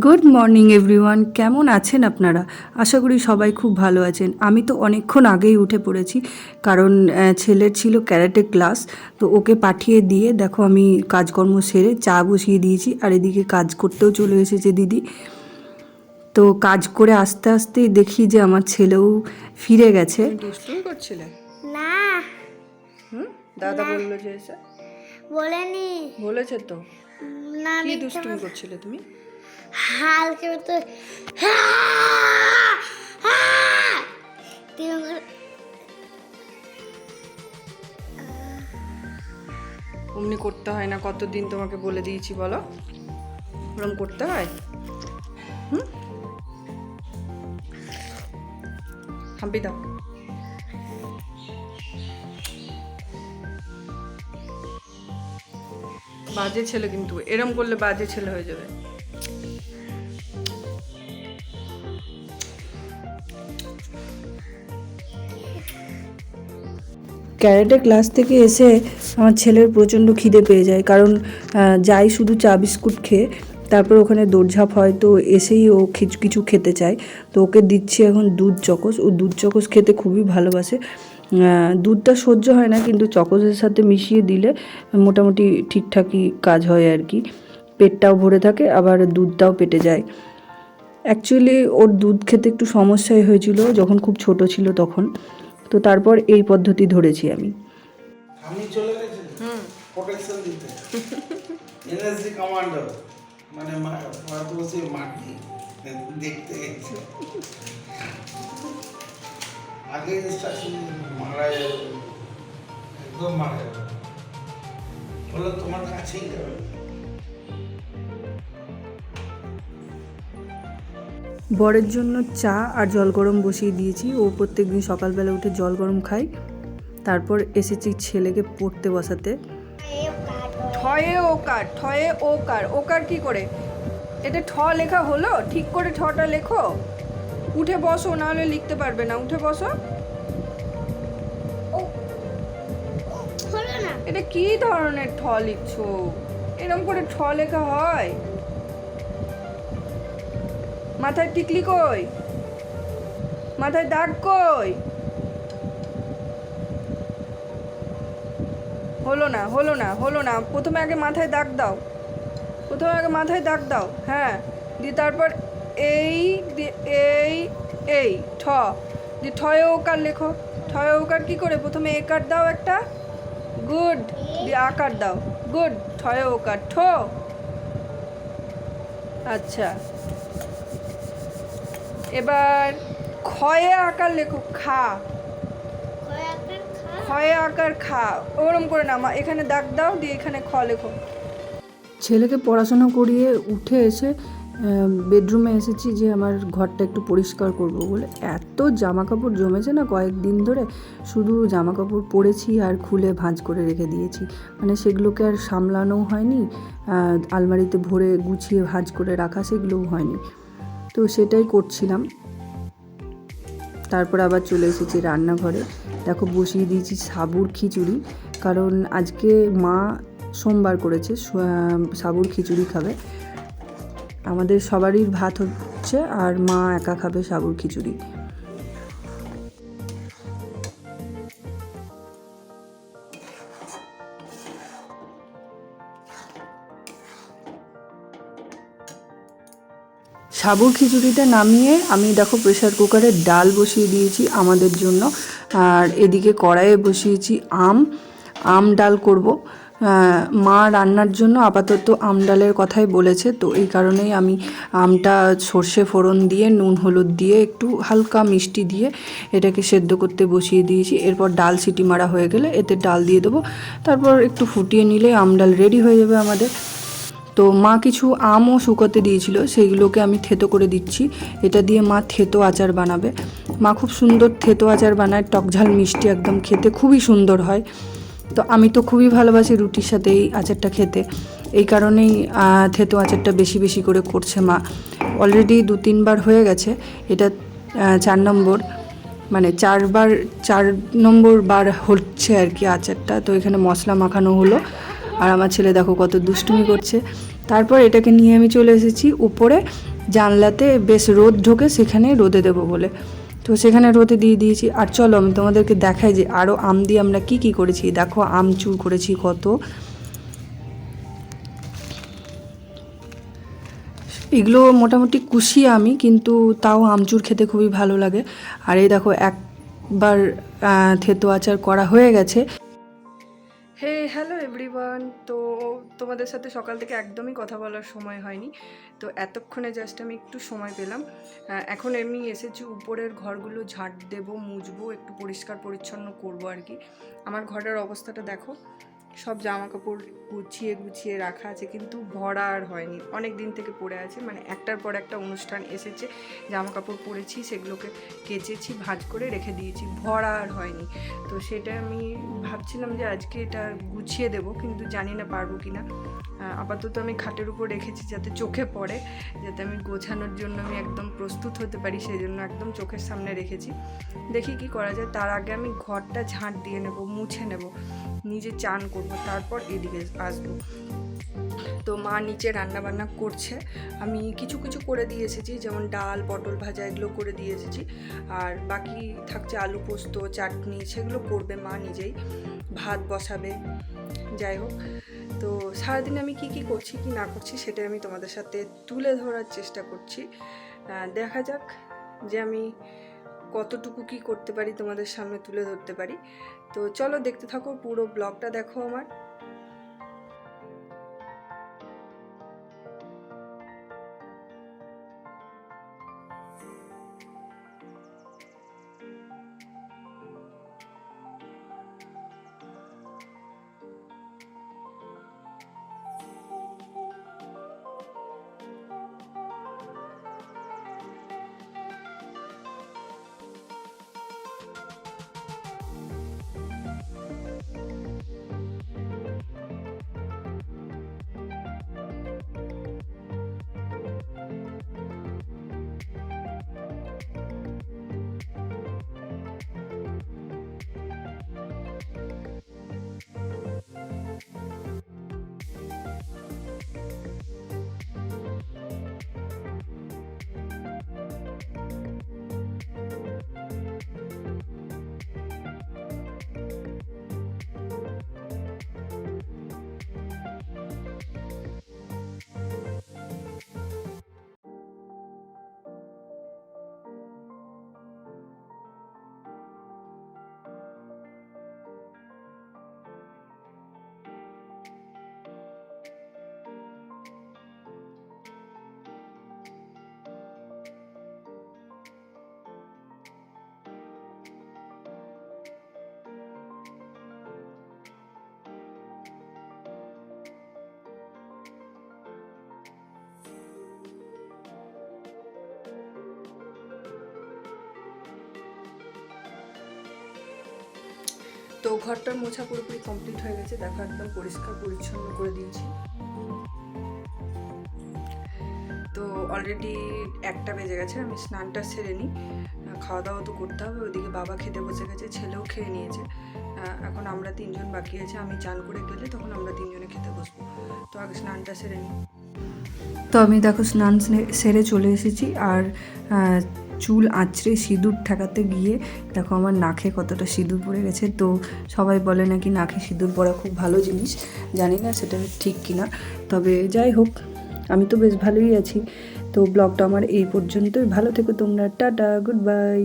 Good morning everyone, কেমন আছেন আপনারা? আশা করি সবাই খুব ভালো আছেন। আমি তো অনেকক্ষণ আগেই উঠে পড়েছি, কারণ ছেলের ছিল ক্যারাটে ক্লাস। তো ওকে পাঠিয়ে দিয়ে দেখো আমি কাজকর্ম সেরে চা বসিয়ে দিয়েছি, আর এদিকে কাজ করতেও চলে এসেছে দিদি। তো কাজ করে আস্তে আস্তেই দেখি যে আমার ছেলেও ফিরে গেছে। দুষ্টুমি করছিলে? না। দাদা বললো যে এসে বলেনি। বলেছে তো। না, কি দুষ্টুমি করছিলে তুমি? হালকা তো অমনি করতে হয় না, কতদিন তোমাকে বলে দিয়েছি বলো, ওরম করতে হয়? হাম্পি দাও। বাজে ছেলে, কিন্তু এরম করলে বাজে ছেলে হয়ে যাবে। ক্যারাটে ক্লাস থেকে এসে আমার ছেলের প্রচণ্ড খিদে পেয়ে যায়, কারণ যাই শুধু চা বিস্কুট খেয়ে, তারপর ওখানে দৌড়ঝাঁপ হয়, তো এসেই ও কিছু খেতে চায়। তো ওকে দিচ্ছি এখন দুধ চকোস। ও দুধ চকোস খেতে খুবই ভালোবাসে। দুধটা সহ্য হয় না, কিন্তু চকোসের সাথে মিশিয়ে দিলে মোটামুটি ঠিকঠাকই কাজ হয় আর কি। পেটটাও ভরে থাকে, আবার দুধটাও পেটে যায়। অ্যাকচুয়ালি ওর দুধ খেতে একটু সমস্যাই হয়েছিল যখন খুব ছোট ছিল তখন। তো তারপর এই পদ্ধতি ধরেছি আমি। চলে গেছে প্রোটেকশন দিতে এনএসজি কমান্ডার, মানে ভারতবর্ষে মাটি দেখতে গেছে। আগে ইনস্ট্রাকশন মারা যাবে, একদম মারা যাবে, বলো তোমার কাছেই যাবে। বরের জন্য চা আর জল গরম বসিয়ে দিয়েছি। ও প্রত্যেকদিন সকালবেলা উঠে জল গরম খায়। তারপর এসেছি ছেলেকে পড়তে বসাতে। ঠয়ে ওকার, ঠয়ে ওকার, ওকার কি করে? এটা ঠ লেখা হলো? ঠিক করে ঠটা লেখো। উঠে বসো, নাহলে লিখতে পারবে না। উঠে বসো। এটা কি ধরনের ঠ লিখছো? এরকম করে ঠ লেখা হয়? মাথায় টিকলি কই? মাথায় দাগ কই? হলো না। প্রথমে আগে মাথায় দাগ দাও। হ্যাঁ, দিয়ে তারপর এই এই ঠ, দিয়ে ঠয়ে ওকার লেখো। ঠয়ে ওকার কি করে? প্রথমে একার দাও একটা, গুড, দিয়ে আকার দাও, গুড। ঠয়ে ওকার ঠ। আচ্ছা, এবার ক্ষয়ে আকার লেখো, খা। ক্ষয়ে আকার খা, ওরম করে না, এখানে দাগ দাও, দিয়ে এখানে খ লেখো। ছেলেকে পড়াশোনা করিয়ে উঠে এসে বেডরুমে এসেছি যে আমার ঘরটা একটু পরিষ্কার করব বলে। এত জামা কাপড় জমেছে না কয়েকদিন ধরে, শুধু জামা কাপড় পরেছি আর খুলে ভাঁজ করে রেখে দিয়েছি। মানে সেগুলোকে আর সামলানোও হয়নি, আলমারিতে ভরে গুছিয়ে ভাঁজ করে রাখা সেগুলোও হয়নি। তো সেটাই করছিলাম। তারপর আবার চলে এসেছি রান্নাঘরে। দেখো বসিয়ে দিয়েছি সাবুর খিচুড়ি, কারণ আজকে মা সোমবার করেছে, সাবুর খিচুড়ি খাবে। আমাদের সবারই ভাত হচ্ছে, আর মা একা খাবে সাবুর খিচুড়ি। সাবুর খিচুড়িটা নামিয়ে আমি দেখো প্রেসার কুকারে ডাল বসিয়ে দিয়েছি আমাদের জন্য, আর এদিকে কড়াইয়ে বসিয়েছি আম ডাল করব। মা রান্নার জন্য আপাতত আম ডালের কথাই বলেছে, তো এই কারণেই আমি আমটা সর্ষে ফোড়ন দিয়ে নুন হলুদ দিয়ে একটু হালকা মিষ্টি দিয়ে এটাকে সেদ্ধ করতে বসিয়ে দিয়েছি। এরপর ডাল সিটি মারা হয়ে গেলে এতে ডাল দিয়ে দেবো, তারপর একটু ফুটিয়ে নিলে আম ডাল রেডি হয়ে যাবে আমাদের। তো মা কিছু আমও শুকোতে দিয়েছিল, সেইগুলোকে আমি থেতো করে দিচ্ছি। এটা দিয়ে মা থেতো আচার বানাবে। মা খুব সুন্দর থেতো আচার বানায়, টকঝাল মিষ্টি একদম, খেতে খুবই সুন্দর হয়। তো আমি তো খুবই ভালোবাসি রুটির সাথে এই আচারটা খেতে, এই কারণেই থেতো আচারটা বেশি বেশি করে করছে মা। অলরেডি 2-3 বার হয়ে গেছে, এটা 4 নম্বর, মানে 4 নম্বর বার হচ্ছে আর কি আচারটা। তো এখানে মশলা মাখানো হলো, আর আমার ছেলে দেখো কত দুষ্টুমি করছে। তারপর এটাকে নিয়ে আমি চলে এসেছি উপরে, জানলাতে বেশ রোদ ঢোকে, সেখানে রোদে দেবো বলে। তো সেখানে রোদে দিয়ে দিয়েছি। আর চলো আমি তোমাদেরকে দেখাই যে আরও আম দিয়ে আমরা কি কি করেছি। দেখো আমচুর করেছি কত, এগুলো মোটামুটি কুশি আমি, কিন্তু তাও আমচুর খেতে খুবই ভালো লাগে। আর এই দেখো একবার থেতো আচার করা হয়ে গেছে। হে হ্যালো এভরিওয়ান, তো তোমাদের সাথে সকাল থেকে একদমই কথা বলার সময় হয়নি, তো এতক্ষণে জাস্ট আমি একটু সময় পেলাম। এখন আমি এসেছি উপরের ঘরগুলো ঝাঁট দেবো, মুছবো, একটু পরিষ্কার পরিচ্ছন্ন করবো আর কি। আমার ঘরের অবস্থাটা দেখো, সব জামা কাপড় গুছিয়ে গুছিয়ে রাখা আছে, কিন্তু ভরা আর হয়নি, অনেক দিন থেকে পড়ে আছে, মানে একটার পর একটা অনুষ্ঠান এসেছে, জামা কাপড় পরেছি, সেগুলোকে কেচেছি, ভাঁজ করে রেখে দিয়েছি, ভরা আর হয়নি। তো সেটা আমি ভাবছিলাম যে আজকে এটা গুছিয়ে দেবো, কিন্তু জানি না পারবো কি না। আপাতত আমি খাটের উপর রেখেছি যাতে চোখে পড়ে, যাতে আমি গোছানোর জন্য আমি একদম প্রস্তুত হতে পারি, সেই জন্য একদম চোখের সামনে রেখেছি। দেখি কি করা যায়। তার আগে আমি ঘরটা ঝাঁট দিয়ে নেব, মুছে নেব, নিজে চান করব, তারপর এদিকে আসবো। তো মা নিচে রান্না বান্না করছে, আমি কিছু কিছু করে দিয়ে এসেছি, যেমন ডাল, পটল ভাজা, এগুলো করে দিয়ে এসেছি। আর বাকি থাকছে আলু পোস্ত, চাটনি, সেগুলো করবে মা নিজেই, ভাত বসাবে। যাই হোক, তো সারাদিন আমি কি কি করছি কি না করছি সেটা আমি তোমাদের সাথে তুলে ধরার চেষ্টা করছি। দেখা যাক যে আমি কতটুকু কি করতে পারি, তোমাদের সামনে তুলে ধরতে পারি। তো চলো দেখতে থাকো, পুরো ব্লগটা দেখো আমার। তো ঘরটার মোছা পুরোপুরি কমপ্লিট হয়ে গেছে, দেখো একদম পরিষ্কার পরিচ্ছন্ন করে দিয়েছি। তো অলরেডি 1টা বেজে গেছে, আমি স্নানটা সেরে নিই, খাওয়া দাওয়া তো করতে হবে। ওইদিকে বাবা খেতে বসে গেছে, ছেলেও খেয়ে নিয়েছে, এখন আমরা 3জন বাকি আছে। আমি চান করে গেলে তখন আমরা 3জনে খেতে বসবো। তো আগে স্নানটা সেরে নিই। তো আমি দেখো স্নান সেরে চলে এসেছি, আর চুল আঁচড়ে সিঁদুর ঠেকাতে গিয়ে দেখো আমার নাকে কতটা সিঁদুর পড়ে গেছে। তো সবাই বলে নাকি নাকে সিঁদুর পরা খুব ভালো জিনিস, জানি না সেটা ঠিক কিনা, তবে যাই হোক আমি তো বেশ ভালোই আছি। তো ব্লগটা আমার এই পর্যন্তই, ভালো থেকো তোমরা, টাটা, গুড বাই।